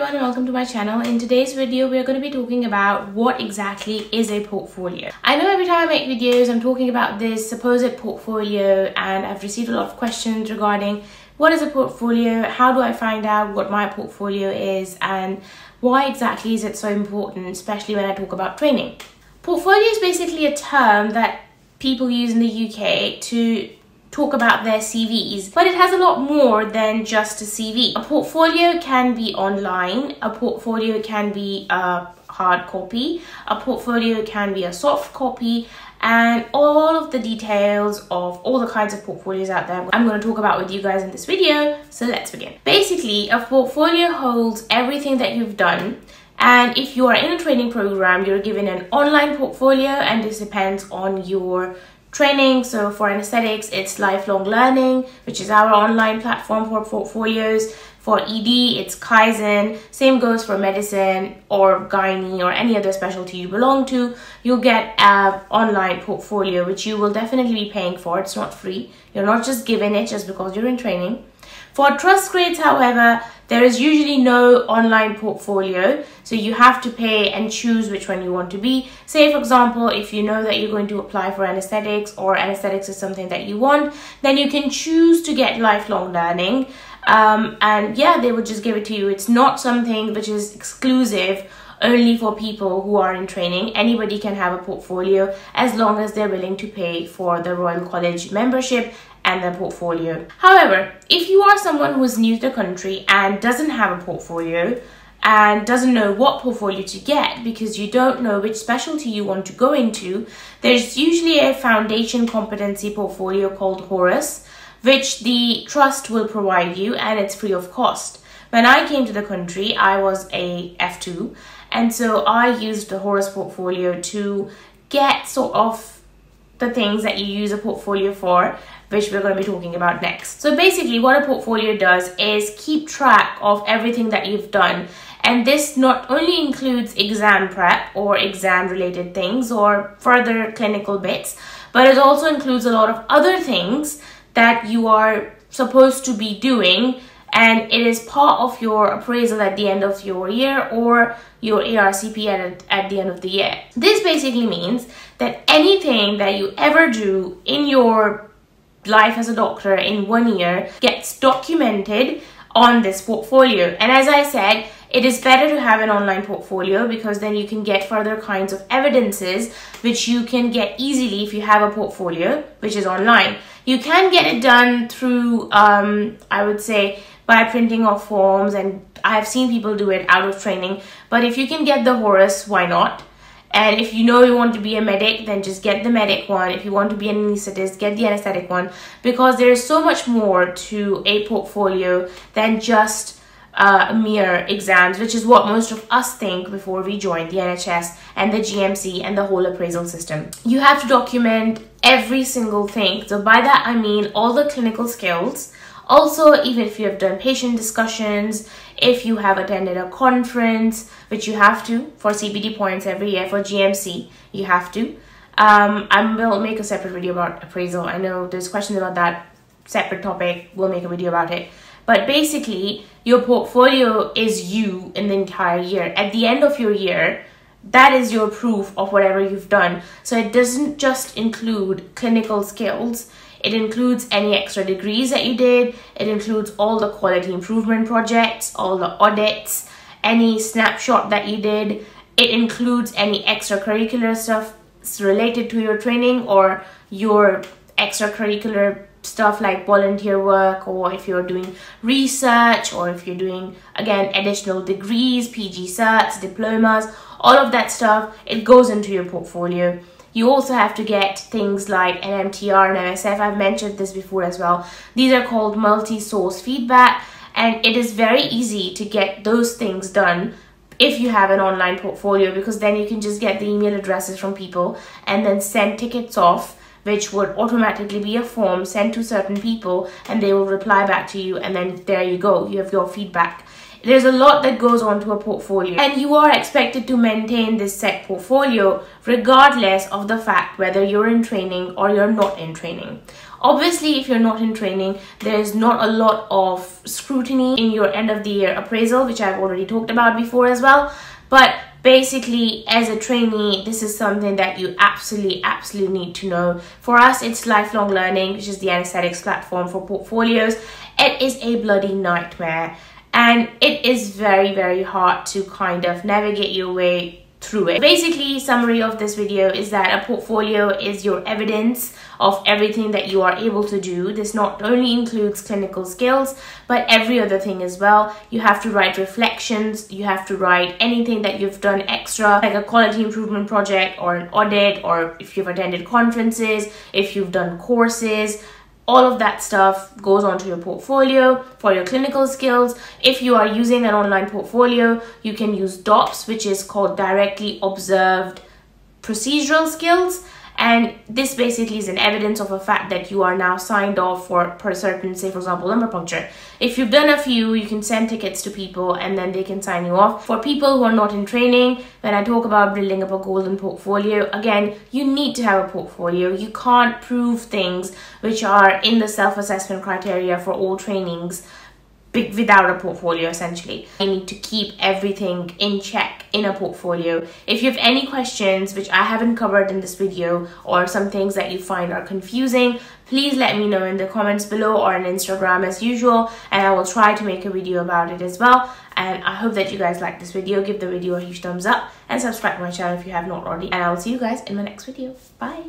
everyone and welcome to my channel. In today's video, we're going to be talking about what exactly is a portfolio. I know every time I make videos, I'm talking about this supposed portfolio, and I've received a lot of questions regarding what is a portfolio, how do I find out what my portfolio is, and why exactly is it so important, especially when I talk about training. Portfolio is basically a term that people use in the UK to talk about their CVs, but it has a lot more than just a CV. A portfolio can be online, a portfolio can be a hard copy, a portfolio can be a soft copy, and all of the details of all the kinds of portfolios out there I'm going to talk about with you guys in this video. So let's begin. Basically, a portfolio holds everything that you've done, and if you are in a training program, you're given an online portfolio, and this depends on your training. So for anesthetics, it's lifelong learning, which is our online platform for portfolios. For ED, it's Kaizen. Same goes for medicine or gynae or any other specialty you belong to. You'll get an online portfolio, which you will definitely be paying for. It's not free. You're not just given it just because you're in training. For trust grades, however, there is usually no online portfolio, so you have to pay and choose which one you want to be. Say, for example, if you know that you're going to apply for anesthetics, or anesthetics is something that you want, then you can choose to get lifelong learning, and yeah, they would just give it to you. It's not something which is exclusive only for people who are in training. Anybody can have a portfolio as long as they're willing to pay for the Royal College membership and their portfolio. However, if you are someone who is new to the country and doesn't have a portfolio and doesn't know what portfolio to get because you don't know which specialty you want to go into, there's usually a foundation competency portfolio called Horace, which the trust will provide you, and it's free of cost. When I came to the country, I was a F2, and so I used the Horace portfolio to get sort of the things that you use a portfolio for, which we're going to be talking about next. So basically what a portfolio does is keep track of everything that you've done, and this not only includes exam prep or exam related things or further clinical bits, but it also includes a lot of other things that you are supposed to be doing, and it is part of your appraisal at the end of your year or your ARCP at the end of the year. This basically means that anything that you ever do in your life as a doctor in 1 year gets documented on this portfolio. And as I said, it is better to have an online portfolio because then you can get further kinds of evidences which you can get easily if you have a portfolio which is online. You can get it done through, I would say, by printing off forms, and I've seen people do it out of training. But if you can get the Horace, why not? And if you know you want to be a medic, then just get the medic one. If you want to be an anesthetist, get the anesthetic one, because there is so much more to a portfolio than just mere exams, which is what most of us think before we join the NHS and the GMC and the whole appraisal system. You have to document every single thing. So by that I mean all the clinical skills. Also, even if you have done patient discussions, if you have attended a conference, which you have to for CPD points every year, for GMC, you have to. I will make a separate video about appraisal. I know there's questions about that, separate topic. We'll make a video about it. But basically, your portfolio is you in the entire year. At the end of your year, that is your proof of whatever you've done. So it doesn't just include clinical skills. It includes any extra degrees that you did. It includes all the quality improvement projects, all the audits, any snapshot that you did. It includes any extracurricular stuff related to your training or your extracurricular stuff like volunteer work, or if you're doing research, or if you're doing, again, additional degrees, PG certs, diplomas, all of that stuff, it goes into your portfolio. You also have to get things like an MTR and MSF. I've mentioned this before as well. These are called multi-source feedback, and it is very easy to get those things done if you have an online portfolio, because then you can just get the email addresses from people and then send tickets off, which would automatically be a form sent to certain people, and they will reply back to you, and then there you go, you have your feedback. There's a lot that goes on to a portfolio, and you are expected to maintain this set portfolio regardless of the fact whether you're in training or you're not in training. Obviously, if you're not in training, there's not a lot of scrutiny in your end of the year appraisal, which I've already talked about before as well. But basically, as a trainee, this is something that you absolutely need to know. For us, it's lifelong learning, which is the Anaesthetics platform for portfolios. It is a bloody nightmare, and it is very hard to kind of navigate your way through it. Basically, summary of this video is that a portfolio is your evidence of everything that you are able to do. This not only includes clinical skills, but every other thing as well. You have to write reflections, you have to write anything that you've done extra, like a quality improvement project or an audit, or if you've attended conferences, if you've done courses. All of that stuff goes onto your portfolio for your clinical skills. If you are using an online portfolio, you can use DOPS, which is called Directly Observed Procedural Skills. And this basically is an evidence of a fact that you are now signed off for per certain, say for example, lumbar puncture. If you've done a few, you can send tickets to people and then they can sign you off. For people who are not in training, when I talk about building up a golden portfolio, again, you need to have a portfolio. You can't prove things which are in the self-assessment criteria for all trainings without a portfolio. Essentially, you need to keep everything in check in a portfolio. If you have any questions which I haven't covered in this video, or some things that you find are confusing, please let me know in the comments below or on Instagram as usual, and I will try to make a video about it as well. And I hope that you guys like this video. Give the video a huge thumbs up and subscribe to my channel if you have not already, and I will see you guys in my next video. Bye.